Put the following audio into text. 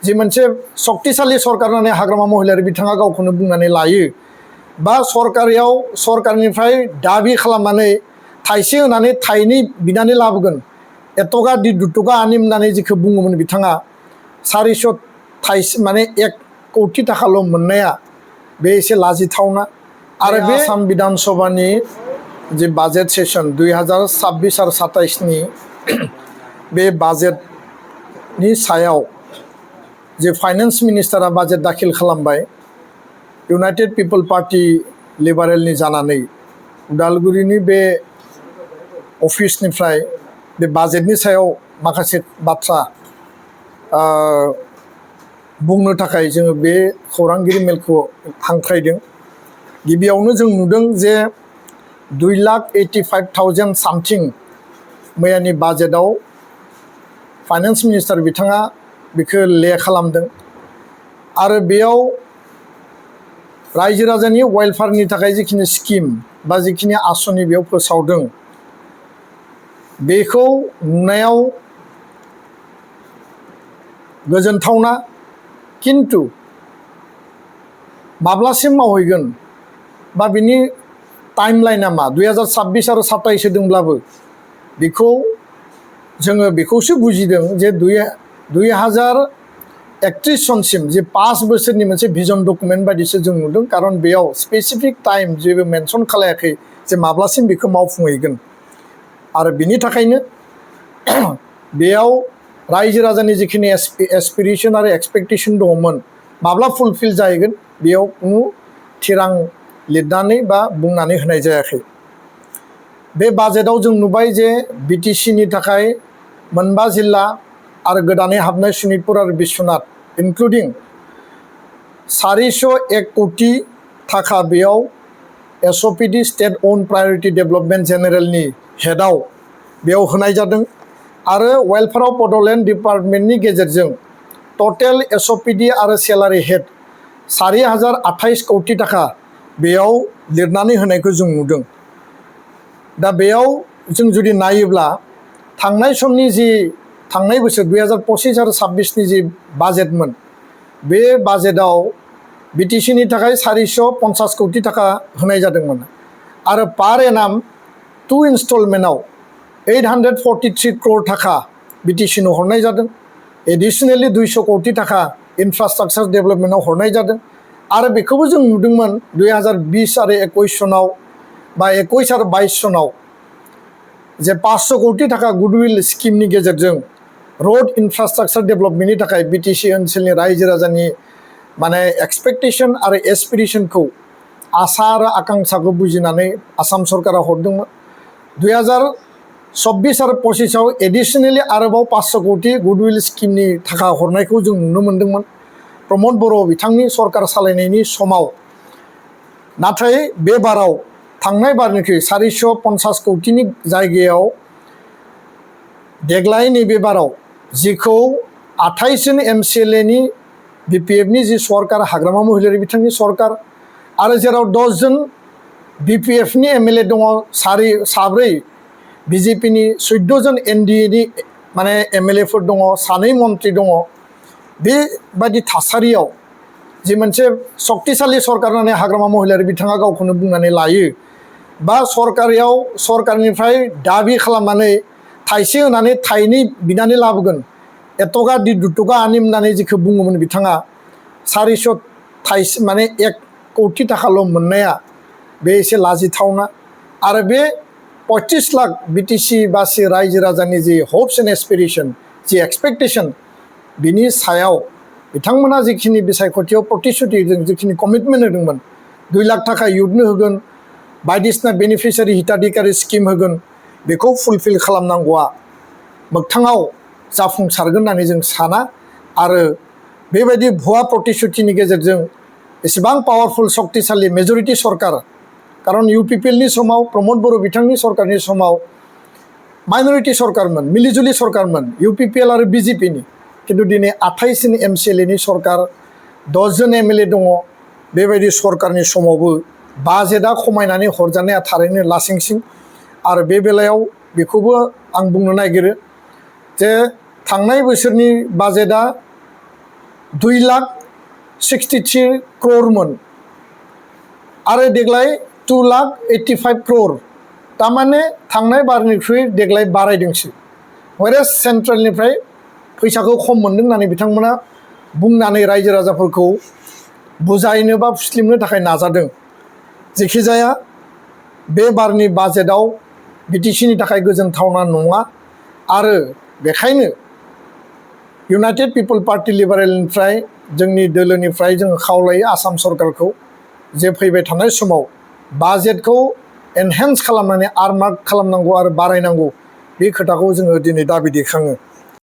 जि मोनसे शक्तिशाली सरकार होननानै हाग्रामा महिलारि बिथाङा गावखौनो बुंनानै लायो बा सरकारनिफ्राय दाबि खालामनानै थाइसे होनानै थाइनै बिनानै लाबोगोन एतगा दुटका आनिम होननानै जिखौ बुङोमोन बिथाङा 400 थाइसे माने 1 कौटि थाखाल' मोननाया बे एसे लाजिथावना आरो बे आसाम विधान सभानि जे बाजेट सेसन 2026 आरो 27 नि बे बाजेटनि सायाव जे फाइनान्स मिनिस्टारा बाजेट दाखिल खालामबाय इउनाइटेड पिपल पार्टी लिबारेलनि जानानै उदालगुरिनि बे अफिसनिफ्राय बे बाजेटनि सायाव माखासे बाथ्रा बुंनो थाखाय जोङो बे खौरांगिरि मेलखौ हांख्रायदों। गिबियावनो जों नुदों जे 2,85,000 सामथिं मैयानि बाजेटआव फाइनान्स मिनिस्टार बिथाङा बेखौ ले खालामदों आरो बेयाव रायजो राजानि वेलफेयारनि थाखाय जिखिनि स्किम बा जिखिनि आसनि बेयाव फोसावदों बेखौ नुनायाव गोजोनथावना किन्तु माब्लासिम मावहैगोन बा बिनि टाइमलाइना मा 2026 आरो 27 होदोंब्लाबो बेखौ जोङो बेखौसो बुजिदों जे 2031 सनसिम जे 5 बोसोरनि मोनसे भिजन डकुमेन्ट बायदिसो जों नुदों कारण बेयाव स्पेसिफिक टाइम जेबो मेनसन खालायाखै जे माब्लासिम बेखौ मावफुंहैगोन आरो बिनि थाखायनो बेयाव रायजो राजानि जिखिनि एसपिरेसन आरो एक्सपेक्टेसन दङमोन माब्ला फुलफिल जाहैगोन बेयाव कुनु थिरां लिरनानै बा बुंनानै होनाय जायाखै। बे बाजेटआव जों नुबाय जे बिटिसिनि थाखाय 9 जिल्ला आरो गोदानै हाबनाय शनितपुर आरो बिश्वनाथ इनक्लुडिं 401 कौटि थाखा बेयाव एसअपिडि स्टेट अन प्रायोरिटी डेभलपमेन्ट जेनेरेलनि हेडआव बेयाव होनाय जादों आरो वेलफेयार अफ बड'लेण्ड डिपार्टमेन्टनि गेजेरजों टटेल एसअपिडि आरो सेलारि हेड 4,028 कौटि थाखा बेयाव लिरनानै होनायखौ जों नुदों। दा बेयाव जों जुदि नायोब्ला थांनाय समनि जि थांनाय बोसोर 2025 आरो 26 नि जि बाजेटमोन बे बाजेटआव बिटिसिनि थाखाय 450 कौटि थाखा होनाय जादोंमोन आरो पार एनाम 2 इन्स्टलमेन्टआव 843 करोड़ थाखा बिटिसिनो हरनाय जादों। एडिशनेलि 200 कौटि थाखा इनफ्रास्ट्राक्चार डेभलपमेन्टआव हरनाय जादों आरो बेखौबो जों नुदोंमोन 2020 आरो 21 सनाव बा 21 आरो 22 सनाव जे 500 कौटि थाखा गुडविल स्किमनि गेजेरजों रोड इनफ्रास्ट्राक्चार डेभलपमेन्टनि थाखाय बिटिसि ओनसोलनि रायजो राजानि माने एक्सपेक्टेसन आरो एसपिरेसनखौ आसा आरो आकांक्षाखौ बुजिनानै आसाम सरकारा हरदोंमोन। 2026 आरो 25 आव एडिशनेलि आरोबाव 500 कौटि गुडविल स्किमनि थाखा हरनायखौ जों नुनो मोन्दोंमोन प्रमद बर' बिथांनि सरकार सालायनायनि समाव। नाथाय बे बाराव थांनाय बारनिख्रुइ 450 कौटिनि जायगायाव देग्लाय नैबे बाराव जिखौ 28 जन एमसिएलएनि बिपिएफनि जि सरकार हाग्रामा महिलारि बिथांनि सरकार आरो जेराव 10 जन बिपिएफनि एमएलए दङ 4 बिजेपिनि 14 जन एनडिएनि माने एमएलएफोर दङ 2 मन्त्रि दङ। बेबायदि थासारियाव जि मोनसे शक्तिशाली सरकार होननानै हाग्रामा महिलारि बिथाङा गावखौनो बुंनानै लायो बा सरकारनिफ्राय दाबि खालामनानै थाइसे होनानै थाइनै बिनानै लाबोगोन एतगा दुटका आनिम होननानै जिखौ बुङोमोन बिथाङा 400 थाइसे माने 1 कौटि थाखाल' मोननाया बे एसे लाजिथावना आरो बे 35 लाख बिटिसि बासि रायजो राजानि जि हप्स एन्ड एसपिरेसन जि एक्सपेक्टेसन बिनि सायाव बिथांमोना जिखिनि बिसायख'थियाव प्रतिश्रुति होदों जिखिनि कमिटमेन्ट होदोंमोन 2 लाख थाखा इयुथनो होगोन बायदिसिना बेनिफिसियारि हिताधिकारी स्किम होगोन बेखौ फुलफिल खालामनांगौआ मोगथाङाव जाफुंसारगोन होननानै जों साना आरो बेबायदि भुवा प्रतिश्रुतिनि गेजेरजों एसेबां पावारफुल शक्तिशाली मेजरिटी सरकार कारण इउपिपिएलनि समाव प्रमद बर' बिथांनि सरकारनि समाव माइनरिटी सरकारमोन मिलिजुलि सरकारमोन इउपिपिएल आरो बिजेपिनि किन्तु दिनै 28 जन एमसिएलएनि सरकार 10 जन एमएलए दङ। बेबायदि सरकारनि समावबो बाजेटआ खमायनानै हरजानाया थारैनो लासिंसिं आरो बे बेलायाव बेखौबो आं बुंनो नागिरो जे थांनाय बोसोरनि बाजेटआ 2,63 crore आरो देग्लाय 2,85 crore तारमाने थांनाय बारनिख्रुइ देग्लाय बारायदोंसो whereas सेन्ट्रेलनिफ्राय फैसाखौ खम मोनदों होननानै बिथांमोना बुंनानै रायजो राजाफोरखौ बुजायनो बा फुस्लिमनो थाखाय नाजादों जेखिजाया बे बारनि बाजेटआव बिटिसिनि थाखाय गोजोनथावना नङा आरो बेखायनो इउनाइटेड पिपल पार्टी लिबारेलनिफ्राय जोंनि दोलोनिफ्राय जोङो खावलायो आसाम सरकारखौ जे फैबाय थानाय समाव बाजेटखौ एनहेन्स खालामनानै आर्मार्क खालामनांगौ आरो बारायनांगौ बे खोथाखौ जोङो दिनै दाबि दैखाङो